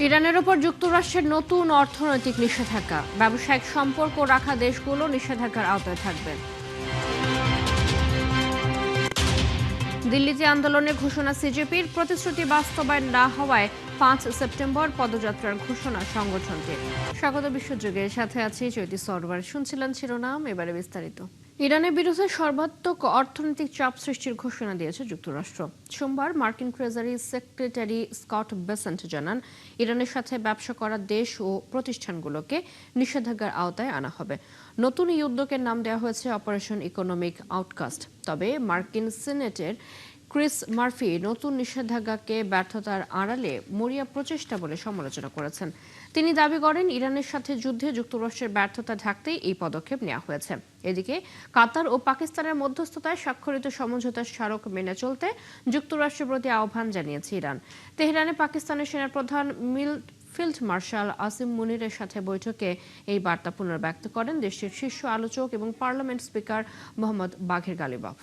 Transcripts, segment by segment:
ইরানের ওপর যুক্তরাষ্ট্রের নতুন অর্থনৈতিক নিষেধাজ্ঞা, ব্যবসায়িক সম্পর্ক রাখা দেশগুলো নিষেধাজ্ঞার আওতায় থাকবে। দিল্লিতে আন্দোলনের ঘোষণা সিজেপির, প্রতিশ্রুতি বাস্তবায়ন না হওয়ায় 5 সেপ্টেম্বর পদযাত্রার ঘোষণা সংগঠনটির। স্বাগত বিশ্বযুগের সাথে আছি চৈতি সরওয়ার। শুনছিলেন শিরোনাম, এবারে বিস্তারিত। ইরানের বিরুদ্ধে সর্বাত্মক অর্থনৈতিক চাপ সৃষ্টির ঘোষণা দিয়েছে যুক্তরাষ্ট্র। সোমবার মার্কিন ট্রেজারি সেক্রেটারি স্কট বেসেন্ট জানান, ইরানের সাথে ব্যবসা করা দেশ ও প্রতিষ্ঠানগুলোকে নিষেধাজ্ঞার আওতায় আনা হবে। নতুন এই উদ্যোগের নাম দেওয়া হয়েছে অপারেশন ইকোনমিক আউটকাস্ট। তবে মার্কিন সিনেটের ক্রিস মার্ফি নতুন নিষেধাজ্ঞাকে ব্যর্থতার আড়ালে মরিয়া প্রচেষ্টা বলে সমালোচনা করেছেন। তিনি দাবি করেন, ইরানের সাথে যুদ্ধে যুক্তরাষ্ট্রের ব্যর্থতা ঢাকতেই এই পদক্ষেপ নেওয়া হয়েছে। এদিকে কাতার ও পাকিস্তানের মধ্যস্থতায় স্বাক্ষরিত সমঝোতার স্মারক মেনে চলতে যুক্তরাষ্ট্রের প্রতি আহ্বান জানিয়েছে ইরান। তেহরানে পাকিস্তানের সেনাপ্রধান ফিল্ড মার্শাল আসিম মুনিরের সাথে বৈঠকে এই বার্তা পুনর্ব্যক্ত করেন দেশটির শীর্ষ আলোচক এবং পার্লামেন্ট স্পিকার মোহাম্মদ বাঘের গালিবাফ।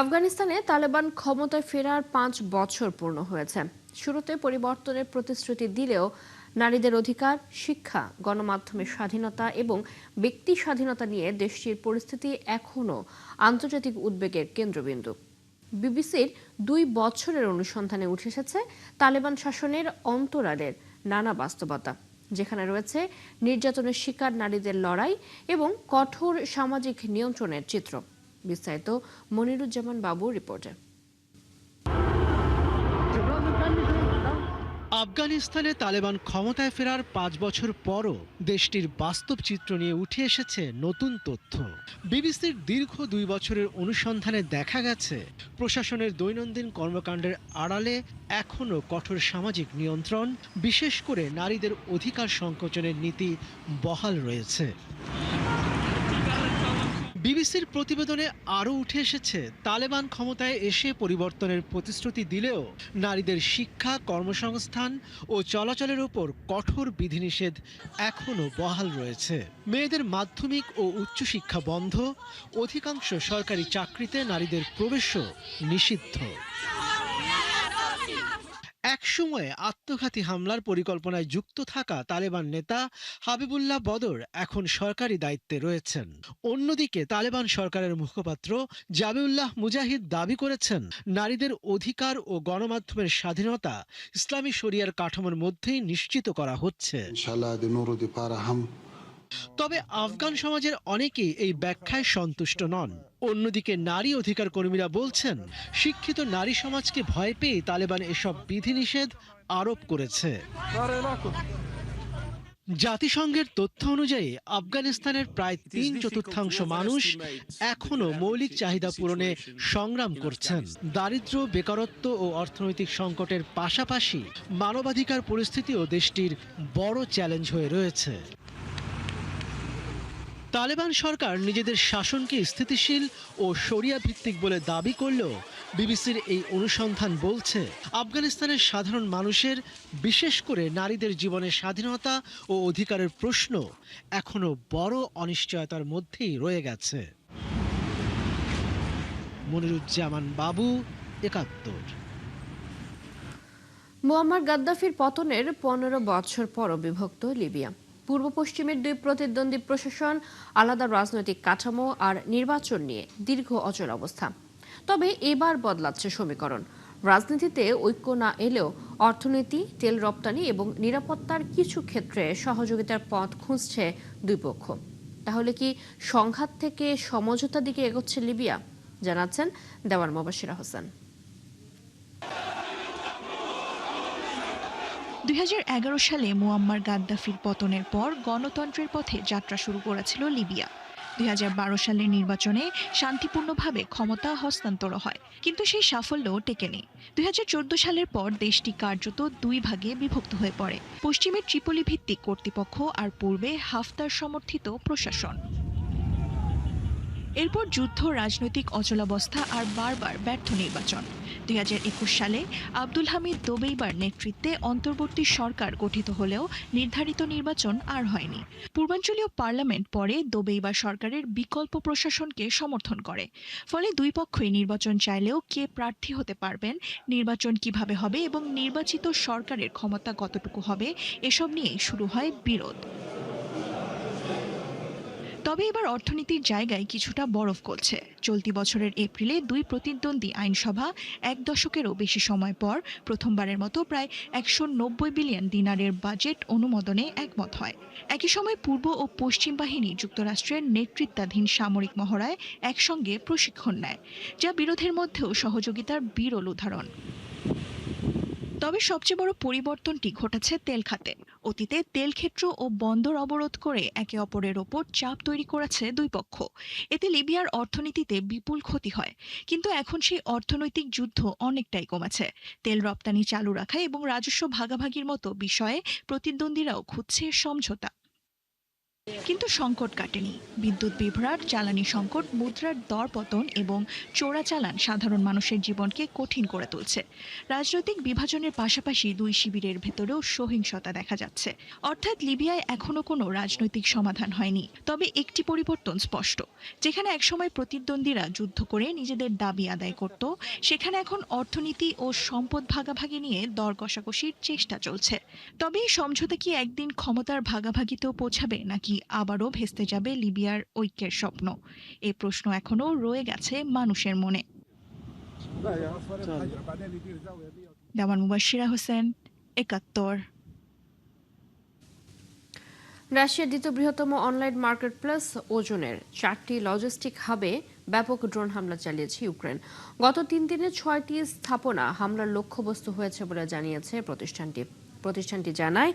আফগানিস্তানে তালেবান ক্ষমতায় ফেরার 5 বছর পূর্ণ হয়েছে। শুরুতে পরিবর্তনের প্রতিশ্রুতি দিলেও নারীদের অধিকার, শিক্ষা, গণমাধ্যমের স্বাধীনতা এবং ব্যক্তি স্বাধীনতা নিয়ে দেশটির পরিস্থিতি এখনও আন্তর্জাতিক উদ্বেগের কেন্দ্রবিন্দু। বিবিসির 2 বছরের অনুসন্ধানে উঠে এসেছে তালেবান শাসনের অন্তরালের নানা বাস্তবতা, যেখানে রয়েছে নির্যাতনের শিকার নারীদের লড়াই এবং কঠোর সামাজিক নিয়ন্ত্রণের চিত্র। বিস্তারিত মনিরুজ্জামান বাবুর রিপোর্টে। আফগানিস্তানে তালেবান ক্ষমতায় ফেরার 5 বছর পরও দেশটির বাস্তব চিত্র নিয়ে উঠে এসেছে নতুন তথ্য। বিবিসির দীর্ঘ 2 বছরের অনুসন্ধানে দেখা গেছে, প্রশাসনের দৈনন্দিন কর্মকাণ্ডের আড়ালে এখনও কঠোর সামাজিক নিয়ন্ত্রণ, বিশেষ করে নারীদের অধিকার সংকোচনের নীতি বহাল রয়েছে। বিবিসির প্রতিবেদনে আরও উঠে এসেছে, তালেবান ক্ষমতায় এসে পরিবর্তনের প্রতিশ্রুতি দিলেও নারীদের শিক্ষা, কর্মসংস্থান ও চলাচলের উপর কঠোর বিধিনিষেধ এখনও বহাল রয়েছে। মেয়েদের মাধ্যমিক ও উচ্চশিক্ষা বন্ধ, অধিকাংশ সরকারি চাকরিতে নারীদের প্রবেশও নিষিদ্ধ। একসময়ে আত্মঘাতী হামলার পরিকল্পনায় যুক্ত থাকা তালেবান নেতা হাবিবুল্লাহ বদর এখন সরকারি দায়িত্বে রয়েছেন। অন্যদিকে তালেবান সরকারের মুখপাত্র জাবিউল্লাহ মুজাহিদ দাবি করেছেন, নারীদের অধিকার ও গণমাধ্যমের স্বাধীনতা ইসলামী শরিয়ার কাঠামোর মধ্যেই নিশ্চিত করা হচ্ছে। তবে আফগান সমাজের অনেকেই এই ব্যাখ্যায় সন্তুষ্ট নন। অন্যদিকে নারী অধিকার কর্মীরা বলছেন, শিক্ষিত নারী সমাজকে ভয় পেয়ে তালেবান এসব বিধিনিষেধ আরোপ করেছে। জাতিসংঘের তথ্য অনুযায়ী আফগানিস্তানের প্রায় 3/4 মানুষ এখনও মৌলিক চাহিদা পূরণে সংগ্রাম করছেন। দারিদ্র্য, বেকারত্ব ও অর্থনৈতিক সংকটের পাশাপাশি মানবাধিকার পরিস্থিতিও দেশটির বড় চ্যালেঞ্জ হয়ে রয়েছে। তালেবান সরকার নিজেদের শাসনকে স্থিতিশীল ও শরিয়া ভিত্তিক বলে দাবি করলেও বিবিসির এই অনুসন্ধান বলছে, আফগানিস্তানের সাধারণ মানুষের, বিশেষ করে নারীদের জীবনের স্বাধীনতা ও অধিকারের প্রশ্ন এখনো বড় অনিশ্চয়তার মধ্যেই রয়ে গেছে। মনিরুজ্জামান বাবু, ৭১। মুয়াম্মার গাদ্দাফির পতনের 15 বছর পরও বিভক্ত লিবিয়া। পূর্ব পশ্চিমের 2 প্রতিদ্বন্দ্বী প্রশাসন, আলাদা রাজনৈতিক কাঠামো আর নির্বাচন নিয়ে দীর্ঘ অচল অবস্থা। তবে এবার বদলাচ্ছে সমীকরণ। রাজনীতিতে ঐক্য না এলেও অর্থনীতি, তেল রপ্তানি এবং নিরাপত্তার কিছু ক্ষেত্রে সহযোগিতার পথ খুঁজছে দুই পক্ষ। তাহলে কি সংঘাত থেকে সমঝোতার দিকে এগোচ্ছে লিবিয়া? জানাচ্ছেন দেওয়ান মোবাশিরা হোসেন। 2011 সালে মুয়াম্মার গাদ্দাফির পতনের পর গণতন্ত্রের পথে যাত্রা শুরু করেছিল লিবিয়া। 2012 সালের নির্বাচনে শান্তিপূর্ণভাবে ক্ষমতা হস্তান্তর হয়, কিন্তু সেই সাফল্য টেকেনি। 2014 সালের পর দেশটি কার্যত 2 ভাগে বিভক্ত হয়ে পড়ে, পশ্চিমে ট্রিপলি ভিত্তিক কর্তৃপক্ষ আর পূর্বে হাফতার সমর্থিত প্রশাসন। এরপর যুদ্ধ, রাজনৈতিক অচলাবস্থা আর বারবার ব্যর্থ নির্বাচন। 2021 সালে আব্দুল হামিদ দোবেইবার নেতৃত্বে অন্তর্বর্তী সরকার গঠিত হলেও নির্ধারিত নির্বাচন আর হয়নি। পূর্বাঞ্চলীয় পার্লামেন্ট পরে দোবেইবার সরকারের বিকল্প প্রশাসনকে সমর্থন করে। ফলে দুই পক্ষই নির্বাচন চাইলেও কে প্রার্থী হতে পারবেন, নির্বাচন কিভাবে হবে এবং নির্বাচিত সরকারের ক্ষমতা কতটুকু হবে, এসব নিয়েই শুরু হয় বিরোধ। তবে এবার অর্থনীতির জায়গায় কিছুটা বরফ গলছে। চলতি বছরের এপ্রিলে দুই প্রতিদ্বন্দ্বী আইনসভা এক দশকেরও বেশি সময় পর প্রথমবারের মতো প্রায় 190 বিলিয়ন দিনারের বাজেট অনুমোদনে একমত হয়। একই সময় পূর্ব ও পশ্চিম বাহিনী যুক্তরাষ্ট্রের নেতৃত্বাধীন সামরিক মহড়ায় একসঙ্গে প্রশিক্ষণ নেয়, যা বিরোধের মধ্যেও সহযোগিতার বিরল উদাহরণ। তবে সবচেয়ে বড় পরিবর্তনটি ঘটেছে তেল খাতে। অতীতে তেল ক্ষেত্র ও বন্দর অবরোধ করে একে অপরের ওপর চাপ তৈরি করেছে দুই পক্ষ। এতে লিবিয়ার অর্থনীতিতে বিপুল ক্ষতি হয়। কিন্তু এখন সেই অর্থনৈতিক যুদ্ধ অনেকটাই কমেছে। তেল রপ্তানি চালু রাখা এবং রাজস্ব ভাগাভাগির মতো বিষয়ে প্রতিদ্বন্দ্বীরাও খুঁজছে সমঝোতা। কিন্তু সংকট কাটেনি। বিদ্যুৎ বিভ্রাট, জ্বালানি সংকট, মুদ্রার দরপতন এবং চোরাচালান সাধারণ মানুষের জীবনকে কঠিন করে তুলছে। রাজনৈতিক বিভাজনের পাশাপাশি দুই শিবিরের ভেতরেও সহিংসতা দেখা যাচ্ছে। অর্থাৎ লিবিয়ায় এখনো কোনো রাজনৈতিক সমাধান হয়নি। তবে একটি পরিবর্তন স্পষ্ট। যেখানে একসময় প্রতিদ্বন্দ্বীরা যুদ্ধ করে নিজেদের দাবি আদায় করত, সেখানে এখন অর্থনীতি ও সম্পদ ভাগাভাগি নিয়ে দর কষাকষির চেষ্টা চলছে। তবে এই সমঝোতা কি একদিন ক্ষমতার ভাগাভাগিতেও পৌঁছাবে, নাকি আবারও ভেস্তে যাবে লিবিয়ার ঐক্যের স্বপ্ন? এ প্রশ্ন এখনো রয়ে গেছে মানুষের মনে। দেওয়ান মুবাশশিরা হোসেন, ৭১। রাশিয়ার দ্বিতীয় বৃহত্তম অনলাইন মার্কেট প্লেস ওজনের 4টি লজিস্টিক হাবে ব্যাপক ড্রোন হামলা চালিয়েছে ইউক্রেন। গত 3 দিনে 6টি স্থাপনা হামলার লক্ষ্যবস্তু হয়েছে বলে জানিয়েছে প্রতিষ্ঠানটি জানায়,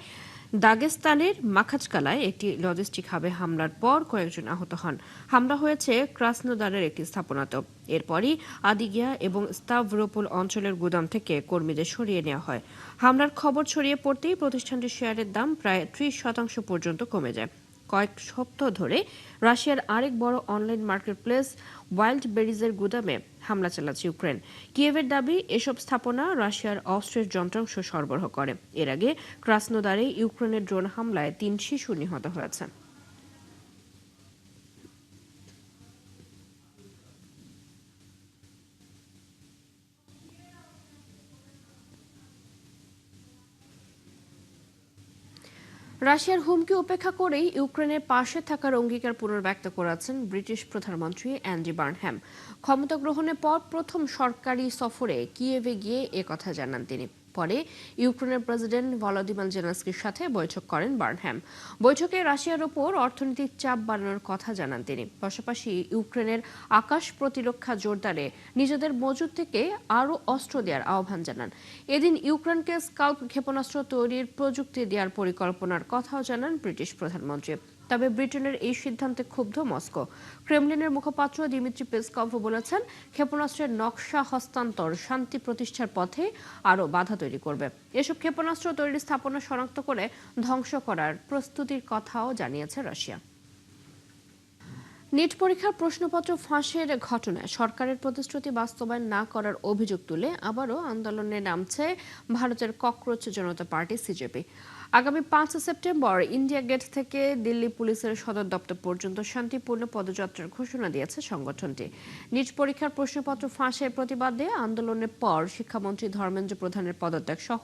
দাগেস্তানের মাখাচকালায় একটি লজিস্টিক হাবে হামলার পর কয়েকজন আহত হন। হামলা হয়েছে ক্রাসনোদারের একটি স্থাপনাতেও। এরপরই আদিগিয়া এবং স্তাভরোপোল অঞ্চলের গুদাম থেকে কর্মীদের সরিয়ে নেওয়া হয়। হামলার খবর ছড়িয়ে পড়তেই প্রতিষ্ঠানটির শেয়ারের দাম প্রায় 30% পর্যন্ত কমে যায়। কয়েক সপ্তাহ ধরে রাশিয়ার আরেক বড় অনলাইন মার্কেটপ্লেস ওয়াইল্ড বেরিজের গুদামে হামলা চালাচ্ছে ইউক্রেন। কিয়েভের দাবি, এসব স্থাপনা রাশিয়ার অস্ত্রের যন্ত্রাংশ সরবরাহ করে। এর আগে ক্রাসনোদারে ইউক্রেনের ড্রোন হামলায় 3 শিশু নিহত হয়েছে। রাশিয়ার হুমকি উপেক্ষা করেই ইউক্রেনের পাশে থাকার অঙ্গীকার পুনর্ব্যক্ত করেছেন ব্রিটিশ প্রধানমন্ত্রী অ্যান্ডি বার্নহ্যাম। ক্ষমতা গ্রহণের পর প্রথম সরকারি সফরে কিয়েভে গিয়ে একথা জানান তিনি। পরে ইউক্রেনের প্রেসিডেন্ট ভলোদিমির জেলেনস্কির সাথে বৈঠক করেন বার্নহ্যাম। বৈঠকে রাশিয়ার ওপর অর্থনৈতিক চাপ বাড়ানোর কথা জানান তিনি। পাশাপাশি ইউক্রেনের আকাশ প্রতিরক্ষা জোরদারে নিজেদের মজুদ থেকে আরও অস্ত্র দেওয়ার আহ্বান জানান। এদিন ইউক্রেনকে স্কাল্প ক্ষেপণাস্ত্র তৈরির প্রযুক্তি দেওয়ার পরিকল্পনার কথাও জানান ব্রিটিশ প্রধানমন্ত্রী। তবে ব্রিটেনের এই সিদ্ধান্তে ক্ষুব্ধ মস্কো। ক্রেমলিনের মুখপাত্র দিমিত্রি পেসকভ বলেছেন, ক্ষেপণাস্ত্রের নকশা হস্তান্তর শান্তি প্রতিষ্ঠার পথে আরও বাধা তৈরি করবে। এসব ক্ষেপণাস্ত্র তৈরির স্থাপনা শনাক্ত করে ধ্বংস করার প্রস্তুতির কথাও জানিয়েছে রাশিয়া। নিট পরীক্ষার প্রশ্নপত্র ফাঁসের ঘটনায় সরকারের প্রতিশ্রুতি বাস্তবায়ন না করার অভিযোগ তুলে আবারও আন্দোলনে নামছে ভারতের ককরোচ জনতা পার্টি সিজেপি। আগামী 5 সেপ্টেম্বর ইন্ডিয়া গেট থেকে দিল্লি পুলিশের সদর দপ্তর পর্যন্ত শান্তিপূর্ণ পদযাত্রার ঘোষণা দিয়েছে সংগঠনটি। নিট পরীক্ষার প্রশ্নপত্র ফাঁসের প্রতিবাদে আন্দোলনের পর শিক্ষামন্ত্রী ধর্মেন্দ্র প্রধানের পদত্যাগ সহ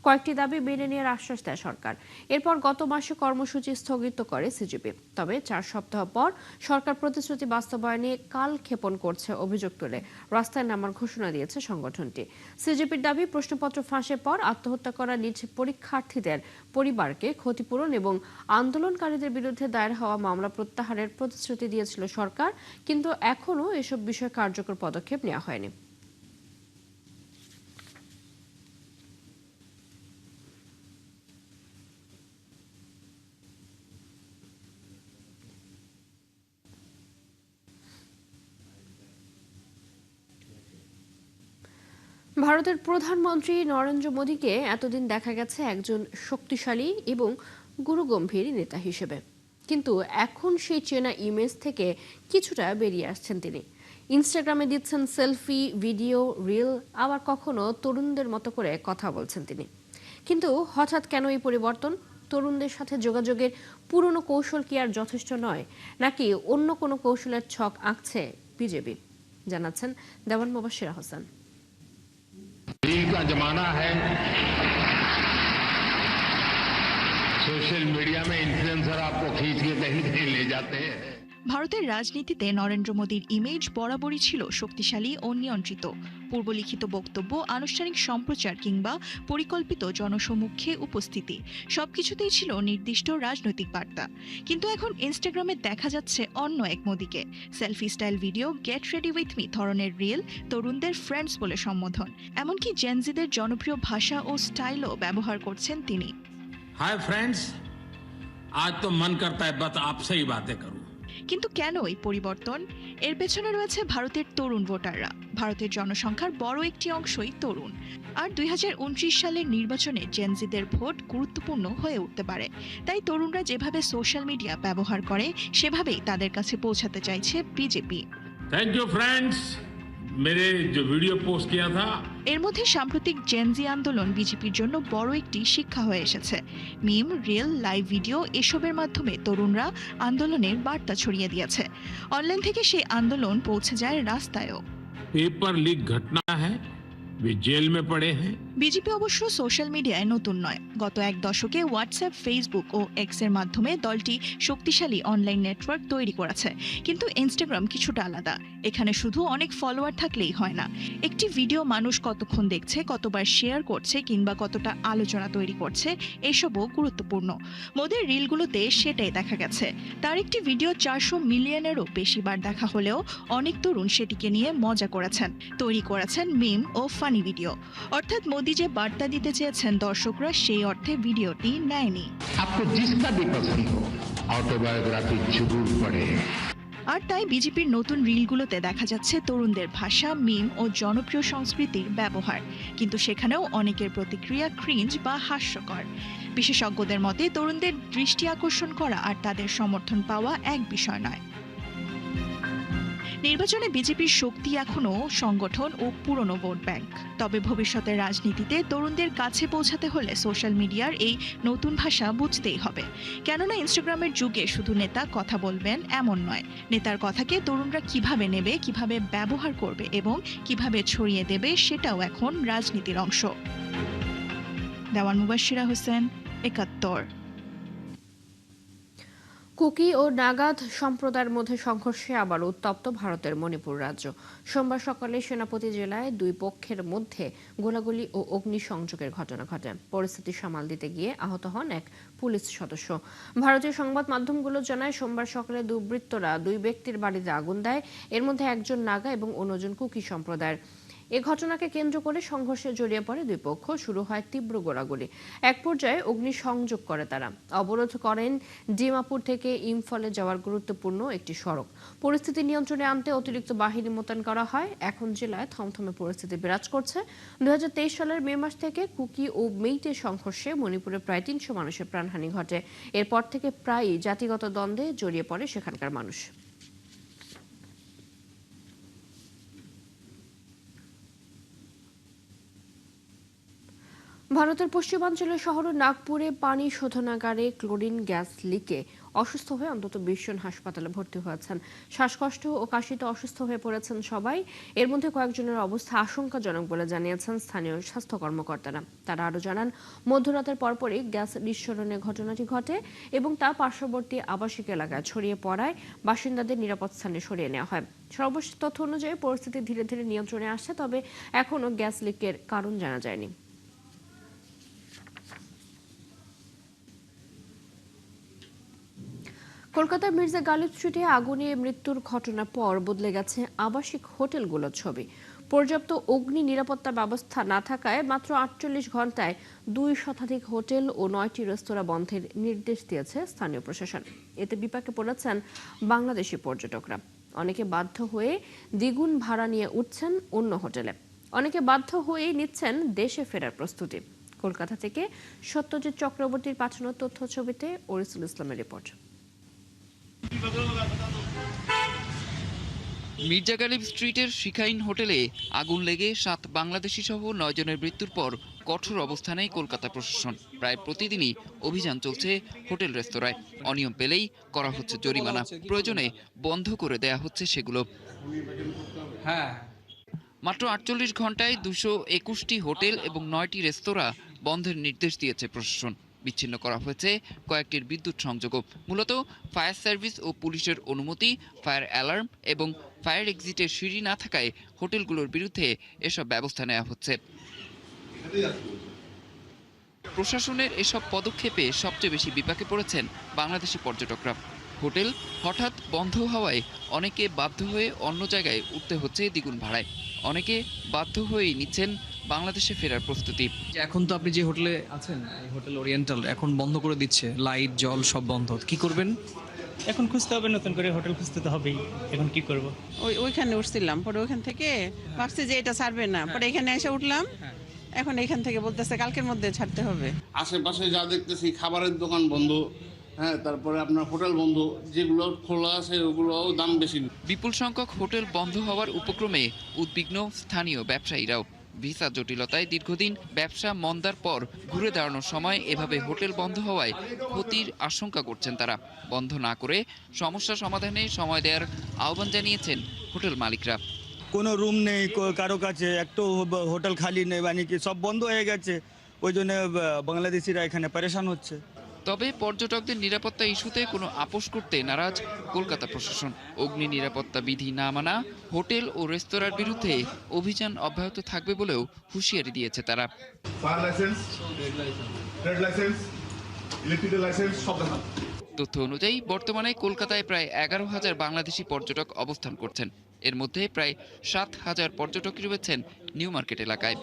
কয়েকটি দাবি মেনে নেওয়ার আশ্বাস দেয় সরকার। এরপর গত মাসে কর্মসূচি স্থগিত করে সিজেপি। তবে 4 সপ্তাহ পর সরকার প্রতিশ্রুতি বাস্তবায়নে কাল ক্ষেপণ করছে অভিযোগ তুলে রাস্তায় নামার ঘোষণা দিয়েছে সংগঠনটি। সিজেপির দাবি, প্রশ্নপত্র ফাঁসের পর আত্মহত্যা করা নিজ পরীক্ষার্থীদের পরিবারকে ক্ষতিপূরণ এবং আন্দোলনকারীদের বিরুদ্ধে দায়ের হওয়া মামলা প্রত্যাহারের প্রতিশ্রুতি দিয়েছিল সরকার, কিন্তু এখনও এসব বিষয়ে কার্যকর পদক্ষেপ নেওয়া হয়নি। ভারতের প্রধানমন্ত্রী নরেন্দ্র মোদীকে এতদিন দেখা গেছে একজন শক্তিশালী এবং গুরুগম্ভীর নেতা হিসেবে। কিন্তু এখন সেই চেনা ইমেজ থেকে কিছুটা বেরিয়ে আসছেন তিনি। ইনস্টাগ্রামে দিচ্ছেন সেলফি, ভিডিও, রিল, আবার কখনো তরুণদের মতো করে কথা বলছেন তিনি। কিন্তু হঠাৎ কেন এই পরিবর্তন? তরুণদের সাথে যোগাযোগের পুরনো কৌশল কি আর যথেষ্ট নয়, নাকি অন্য কোনো কৌশলের ছক আঁকছে বিজেপি? জানাচ্ছেন দেওয়ান মুবাশশির হোসেন। रील का जमाना है। सोशल मीडिया में इन्फ्लुएंसर आपको खींच के कहीं कहीं ले जाते हैं। ভারতের রাজনীতিতে নরেন্দ্র মোদীর ইমেজ বরাবরই ছিল শক্তিশালী ও নিয়ন্ত্রিত। পূর্বলিখিত বক্তব্য, আনুষ্ঠানিক সম্প্রচার কিংবা পরিকল্পিত জনসমক্ষে উপস্থিতি, সবকিছুতেই ছিল নির্দিষ্ট রাজনৈতিক বার্তা। কিন্তু এখন ইনস্টাগ্রামে দেখা যাচ্ছে অন্য এক মোদীকে। Selfie style video, get ready with me ধরনের রিল, তরুণদের ফ্রেন্ডস বলে সম্বোধন, এমনকি জেনজিদের জনপ্রিয় ভাষা ও স্টাইলও ব্যবহার করছেন তিনি। हाय फ्रेंड्स, आज तो मन करता है बस आपसे ही बातें करूं। কিন্তু কেন এই পরিবর্তন? এর পেছনে রয়েছে ভারতের তরুণ ভোটাররা। ভারতের জনসংখ্যার বড় একটি অংশই তরুণ। আর 2029 সালের নির্বাচনে জেনজিদের ভোট গুরুত্বপূর্ণ হয়ে উঠতে পারে। তাই তরুণরা যেভাবে সোশ্যাল মিডিয়া ব্যবহার করে, সেভাবেই তাদের কাছে পৌঁছাতে চাইছে বিজেপি। थैंक यू फ्रेंड्स, मेरे जो वीडियो पोस्ट किया था। এর মধ্যে সাম্প্রতিক জেনজি আন্দোলন বিজেপির জন্য বড় একটি শিক্ষা হয়ে এসেছে। মিম, রিল, লাইভ ভিডিও এসবের মাধ্যমে তরুণরা আন্দোলনের বার্তা ছড়িয়ে দিয়েছে। অনলাইন থেকে সেই আন্দোলন পৌঁছে যায় রাস্তায়ও। पेपर लीक घटना है, वे जेल में पड़े हैं। বিজেপি অবশ্য সোশ্যাল মিডিয়ায় নতুন নয়। গত এক দশকে হোয়াটসঅ্যাপ, ফেসবুক ও এক্স এর মাধ্যমে দলটি শক্তিশালী অনলাইন নেটওয়ার্ক তৈরি করেছে। কিন্তু ইনস্টাগ্রাম কিছুটা আলাদা। এখানে শুধু অনেক ফলোয়ার থাকলেই হয় না। একটি ভিডিও মানুষ কতক্ষণ দেখছে, কতবার শেয়ার করছে কিংবা কতটা আলোচনা তৈরি করছে, এসবও গুরুত্বপূর্ণ। মোদির রিলগুলোতে সেটাই দেখা গেছে। তার একটি ভিডিও 400 মিলিয়নেরও বেশি বার দেখা হলেও অনেক তরুণ সেটিকে নিয়ে মজা করেছেন, তৈরি করেছেন মিম ও ফানি ভিডিও। অর্থাৎ মোদি যে বার্তা দিতে চেয়েছেন, দর্শকরা সেই অর্থে ভিডিওটি নেয়নি। आपको जिसका भी पसंद हो, ऑटोबायोग्राफी जरूर पढ़े। আর তাই বিজেপির নতুন রিলগুলোতে দেখা যাচ্ছে তরুণদের ভাষা, মিম ও জনপ্রিয় সংস্কৃতির ব্যবহার। কিন্তু সেখানেও অনেকের প্রতিক্রিয়া ক্রিঞ্জ বা হাস্যকর। বিশেষজ্ঞদের মতে তরুণদের দৃষ্টি আকর্ষণ করা আর তাদের সমর্থন পাওয়া এক বিষয় নয়। নির্বাচনে বিজেপির শক্তি এখনও সংগঠন ও পুরনো ভোট ব্যাংক। তবে ভবিষ্যতের রাজনীতিতে তরুণদের কাছে পৌঁছাতে হলে সোশ্যাল মিডিয়ার এই নতুন ভাষা বুঝতেই হবে। কেননা ইনস্টাগ্রামের যুগে শুধু নেতা কথা বলবেন এমন নয়, নেতার কথাকে তরুণরা কিভাবে নেবে, কিভাবে ব্যবহার করবে এবং কিভাবে ছড়িয়ে দেবে, সেটাও এখন রাজনীতির অংশ। দেওয়ান মুবাশশিরা হোসেন, 71। কুকি ও নাগাদ সম্প্রদায়ের মধ্যে সংঘর্ষে আবার উত্তপ্ত ভারতের মণিপুর রাজ্য। সোমবার সকালে সেনাপতি জেলায় দুই পক্ষের মধ্যে গোলাগুলি ও অগ্নিসংযোগের ঘটনা ঘটে। পরিস্থিতি সামাল দিতে গিয়ে আহত হন এক পুলিশ সদস্য। ভারতীয় সংবাদ মাধ্যমগুলো জানায়, সোমবার সকালে দুর্বৃত্তরা দুই ব্যক্তির বাড়িতে আগুন দেয়। এর মধ্যে একজন নাগা এবং অন্যজন কুকি সম্প্রদায়ের। এ ঘটনাকে কেন্দ্র করে সংঘর্ষে জড়িয়ে পড়ে দুই পক্ষ। শুরু হয় তীব্র গোলাগুলি। এক পর্যায়ে অগ্নিসংযোগ করে তারা। অবরোধ করেন ডিমাপুর থেকে ইম্ফলে যাওয়ার গুরুত্বপূর্ণ একটি সড়ক। পরিস্থিতি নিয়ন্ত্রণে আনতে অতিরিক্ত বাহিনী মোতায়েন করা হয়। এখন জেলায় থমথমে পরিস্থিতি বিরাজ করছে। 2023 সালের মে মাস থেকে কুকি ও মেইটে সংঘর্ষে মণিপুরে প্রায় 300 মানুষের প্রাণহানি ঘটে। এরপর থেকে প্রায়ই জাতিগত দ্বন্দ্বে জড়িয়ে পড়ে সেখানকার মানুষ। ভারতের পশ্চিমাঞ্চলের শহর নাগপুরে পানি শোধনাগারে ক্লোরিন গ্যাস লিকে অসুস্থ হয়ে অন্তত 20 জন হাসপাতালে ভর্তি হয়েছেন। শ্বাসকষ্ট ও কাশিতে অসুস্থ হয়ে পড়েছেন সবাই। এর মধ্যে কয়েকজনের অবস্থা আশঙ্কাজনক বলে জানিয়েছেন স্থানীয় স্বাস্থ্য কর্মকর্তারা। তারা আরও জানান, মধ্যরাতের পরপরই গ্যাস নিঃসরণের ঘটনাটি ঘটে এবং তা পার্শ্ববর্তী আবাসিক এলাকায় ছড়িয়ে পড়ায় বাসিন্দাদের নিরাপদ স্থানে সরিয়ে নেওয়া হয়। সর্বশেষ তথ্য অনুযায়ী পরিস্থিতি ধীরে ধীরে নিয়ন্ত্রণে আসছে, তবে এখনও গ্যাস লিকের কারণ জানা যায়নি। কলকাতার মির্জা গালিব স্ট্রিটে আগুনে মৃত্যুর ঘটনার পর বদলে গেছে আবাসিক হোটেলগুলোর ছবি। পর্যাপ্ত অগ্নি নিরাপত্তা ব্যবস্থা না থাকায় মাত্র 48 ঘন্টায় 2 শতাধিক হোটেল ও 9টি রেস্তোরাঁ বন্ধের নির্দেশ দিয়েছে স্থানীয় প্রশাসন। এতে বিপাকে পড়েছেন বাংলাদেশি পর্যটকরা। অনেকে বাধ্য হয়ে দ্বিগুণ ভাড়া নিয়ে উঠছেন অন্য হোটেলে। অনেকে বাধ্য হয়ে নিচ্ছেন দেশে ফেরার প্রস্তুতি। কলকাতা থেকে সত্যজিৎ চক্রবর্তীর পাঠানো তথ্য ছবিতে ওরিসুল ইসলামের রিপোর্ট। মির্জা গালিব স্ট্রিটের শিখাইন হোটেলে আগুন লেগে 7 বাংলাদেশি সহ 9 জনের মৃত্যুর পর কঠোর অবস্থানে কলকাতা প্রশাসন। প্রায় প্রতিদিনই অভিযান চলছে হোটেল রেস্তোরাঁয়। অনিয়ম পেলেই করা হচ্ছে জরিমানা, প্রয়োজনে বন্ধ করে দেয়া হচ্ছে সেগুলো। মাত্র 48 ঘন্টায় 221টি হোটেল এবং 9টি রেস্তোরাঁ বন্ধের নির্দেশ দিয়েছে প্রশাসন। বিচ্ছিন্ন করা হয়েছে কয়েকটির বিদ্যুৎ সংযোগও। মূলত ফায়ার সার্ভিস ও পুলিশের অনুমতি, ফায়ার অ্যালার্ম এবং ফায়ার এক্সিটের সিঁড়ি না থাকায় হোটেলগুলোর বিরুদ্ধে এসব ব্যবস্থা নেওয়া হচ্ছে। প্রশাসনের এসব পদক্ষেপে সবচেয়ে বেশি বিপাকে পড়েছেন বাংলাদেশি পর্যটকরা। হোটেল হঠাৎ বন্ধ হওয়ায় অনেকে বাধ্য হয়ে অন্য জায়গায় উঠতে হচ্ছে দ্বিগুণ ভাড়ায়। অনেকে বাধ্য হয়েই নিচ্ছেন বাংলাদেশে ফেরার প্রস্তুতি। এখন তো আপনি যে হোটেলে আছেন, এই হোটেল ওরিয়েন্টাল এখন বন্ধ করে দিচ্ছে, লাইট জল সব বন্ধ, কি করবেন? এখন খুঁজতে হবে, নতুন করে হোটেল খুঁজতে তো হবেই। এখন কি করব? ওইখানে উঠছিলাম, পরে ওইখান থেকে ভাবছি যে এটা ছাড়বে না, পরে এখানে এসে উঠলাম। এখন এখান থেকে বলতেছে কালকের মধ্যে ছাড়তে হবে। আশেপাশে যা দেখতেছি খাবারের দোকান বন্ধ, হ্যাঁ, তারপরে আপনার হোটেল বন্ধ, যেগুলো খোলা আছে ওগুলোও দাম বেশি। বিপুল সংখ্যক হোটেল বন্ধ হওয়ার উপক্রমে উদ্বিগ্ন স্থানীয় ব্যবসায়ীরাও। ভিসা জটিলতায় দীর্ঘদিন ব্যবসা মন্দার পর ঘুরে দাঁড়ানোর সময় এভাবে হোটেল বন্ধ হওয়ায় ক্ষতির আশঙ্কা করছেন তারা। বন্ধ না করে সমস্যা সমাধানে সময় দেওয়ার আহ্বান জানিয়েছেন হোটেল মালিকরা। কোনো রুম নেই কারো কাছে, একটু হোটেল খালি নেই, মানে কি সব বন্ধ হয়ে গেছে। ওই জন্য বাংলাদেশিরা এখানে পরেশান হচ্ছে। তবে পর্যটকদের নিরাপত্তা ইস্যুতে কোনো আপোষ করতে নারাজ কলকাতা প্রশাসন। অগ্নি নিরাপত্তা বিধি না মানা হোটেল ও রেস্তোরাঁর বিরুদ্ধে অভিযান অব্যাহত থাকবে বলেও হুঁশিয়ারি দিয়েছে তারা। তথ্য অনুযায়ী বর্তমানে কলকাতায় প্রায় 11,000 বাংলাদেশি পর্যটক অবস্থান করছেন। এর মধ্যে প্রায় 7,000 পর্যটক রয়েছেন নিউ মার্কেট এলাকায়।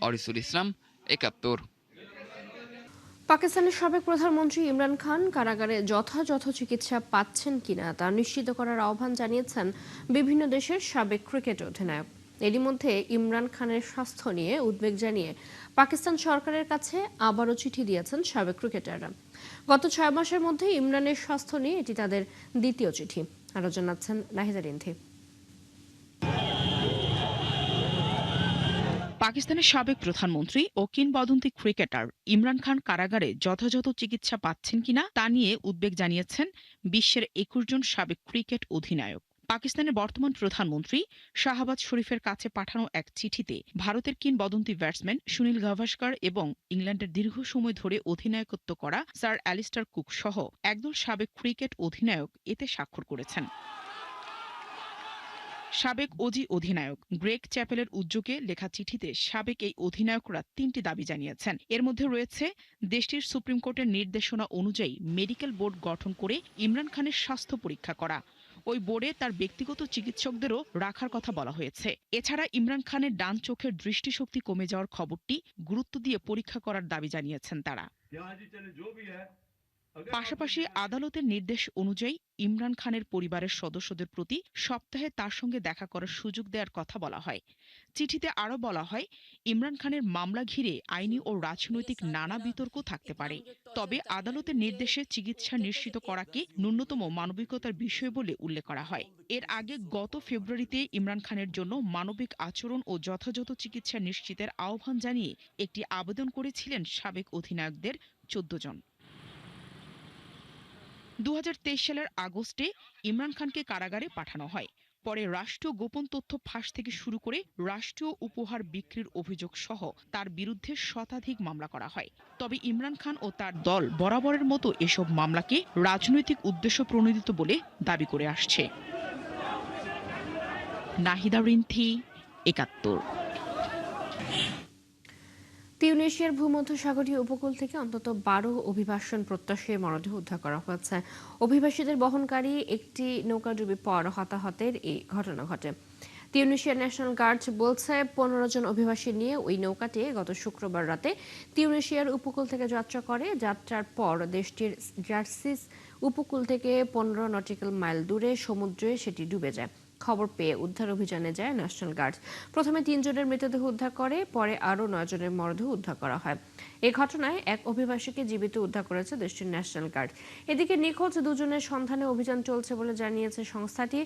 অরিসুল ইসলাম, 71। পাকিস্তানের সাবেক প্রধানমন্ত্রী ইমরান খান কারাগারে যথাযথ চিকিৎসা পাচ্ছেন কিনা তা নিশ্চিত করার আহ্বান জানিয়েছেন বিভিন্ন দেশের সাবেক ক্রিকেট অধিনায়ক। এরই মধ্যে ইমরান খানের স্বাস্থ্য নিয়ে উদ্বেগ জানিয়ে পাকিস্তান সরকারের কাছে আবারও চিঠি দিয়েছেন সাবেক ক্রিকেটাররা। গত 6 মাসের মধ্যে ইমরানের স্বাস্থ্য নিয়ে এটি তাদের দ্বিতীয় চিঠি। আরও জানাচ্ছেন নাহিদা রিন্থি। পাকিস্তানের সাবেক প্রধানমন্ত্রী ও কিংবদন্তি ক্রিকেটার ইমরান খান কারাগারে যথাযথ চিকিৎসা পাচ্ছেন কিনা তা নিয়ে উদ্বেগ জানিয়েছেন বিশ্বের 21 জন সাবেক ক্রিকেট অধিনায়ক। পাকিস্তানের বর্তমান প্রধানমন্ত্রী শাহবাজ শরীফের কাছে পাঠানো এক চিঠিতে ভারতের কিংবদন্তি ব্যাটসম্যান সুনীল গাভাস্কর এবং ইংল্যান্ডের দীর্ঘ সময় ধরে অধিনায়কত্ব করা স্যার অ্যালিস্টার কুক সহ একদল সাবেক ক্রিকেট অধিনায়ক এতে স্বাক্ষর করেছেন। সাবেক অধিনায়ক গ্রেগ চ্যাপেলের উদ্যোগে লেখা চিঠিতে সাবেক এই অধিনায়করা 3টি দাবি জানিয়েছেন। এর মধ্যে রয়েছে দেশটির সুপ্রিম কোর্টের নির্দেশনা অনুযায়ী মেডিকেল বোর্ড গঠন করে ইমরান খানের স্বাস্থ্য পরীক্ষা করা। ওই বোর্ডে তার ব্যক্তিগত চিকিৎসকদেরও রাখার কথা বলা হয়েছে। এছাড়া ইমরান খানের ডান চোখের দৃষ্টিশক্তি কমে যাওয়ার খবরটি গুরুত্ব দিয়ে পরীক্ষা করার দাবি জানিয়েছেন তারা। পাশাপাশি আদালতের নির্দেশ অনুযায়ী ইমরান খানের পরিবারের সদস্যদের প্রতি সপ্তাহে তার সঙ্গে দেখা করার সুযোগ দেওয়ার কথা বলা হয়। চিঠিতে আরও বলা হয়, ইমরান খানের মামলা ঘিরে আইনি ও রাজনৈতিক নানা বিতর্ক থাকতে পারে, তবে আদালতের নির্দেশে চিকিৎসা নিশ্চিত করাকে ন্যূনতম মানবিকতার বিষয় বলে উল্লেখ করা হয়। এর আগে গত ফেব্রুয়ারিতে ইমরান খানের জন্য মানবিক আচরণ ও যথাযথ চিকিৎসা নিশ্চিতের আহ্বান জানিয়ে একটি আবেদন করেছিলেন সাবেক অধিনায়কদের 14 জন। 2023 সালের আগস্টে ইমরান খানকে কারাগারে পাঠানো হয়। পরে রাষ্ট্রীয় গোপন তথ্য ফাঁস থেকে শুরু করে রাষ্ট্রীয় উপহার বিক্রির অভিযোগ সহ তার বিরুদ্ধে শতাধিক মামলা করা হয়। তবে ইমরান খান ও তার দল বরাবরের মতো এসব মামলাকে রাজনৈতিক উদ্দেশ্য প্রণোদিত বলে দাবি করে আসছে। নাহিদা রিন্থি, 71। তিউনিসিয়ার ভূমধ্যসাগরীয় উপকূল থেকে অন্তত 12 অভিবাসন প্রত্যাশীর মরদেহ উদ্ধার করা হয়েছে। অভিবাসীদের বহনকারী একটি নৌকাডুবির পর হতাহতের এই ঘটনা ঘটে। তিউনিসিয়ার ন্যাশনাল গার্ড বলছে 15 জন অভিবাসী নিয়ে ওই নৌকাটি গত শুক্রবার রাতে তিউনিসিয়ার উপকূল থেকে যাত্রা করে। যাত্রার পর দেশটির জার্সিস উপকূল থেকে 15 নটিক্যাল মাইল দূরে সমুদ্রে সেটি ডুবে যায়। খবর পেয়ে উদ্ধার অভিযানে যায় ন্যাশনাল গার্ড। প্রথমে 3 জনের মৃতদেহ উদ্ধার করে, পরে আরও 9 জনের মরদেহ উদ্ধার করা হয়। এই ঘটনায় এক অভিবাসীকে জীবিত উদ্ধার করেছে দেশটির ন্যাশনাল গার্ড। এদিকে নিখোঁজ 2 জনের সন্ধানে অভিযান চলছে বলে জানিয়েছে সংস্থাটি।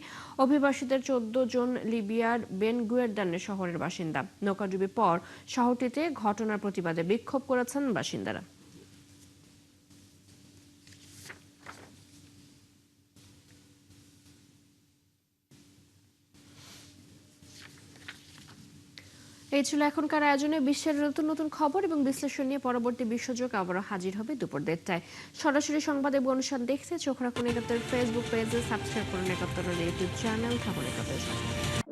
অভিবাসীদের 14 জন লিবিয়ার বেনগুয়েরদানে শহরের বাসিন্দা। নৌকাডুবির পর শহরটিতে ঘটনার প্রতিবাদে বিক্ষোভ করেছেন বাসিন্দারা। এই ছিল এখনকার আয়োজনে। বিশ্বের নতুন নতুন খবর এবং বিশ্লেষণ নিয়ে পরবর্তী বিশ্বযোগ আবারও হাজির হবে দুপুর 1টায়। সরাসরি সংবাদ এবং অনুষ্ঠান দেখতে চোখ রাখুন একাত্তর ফেসবুক পেজে, সাবস্ক্রাইব করুন একাত্তরের ইউটিউব চ্যানেল। থাকুন একাত্তরের সাথে।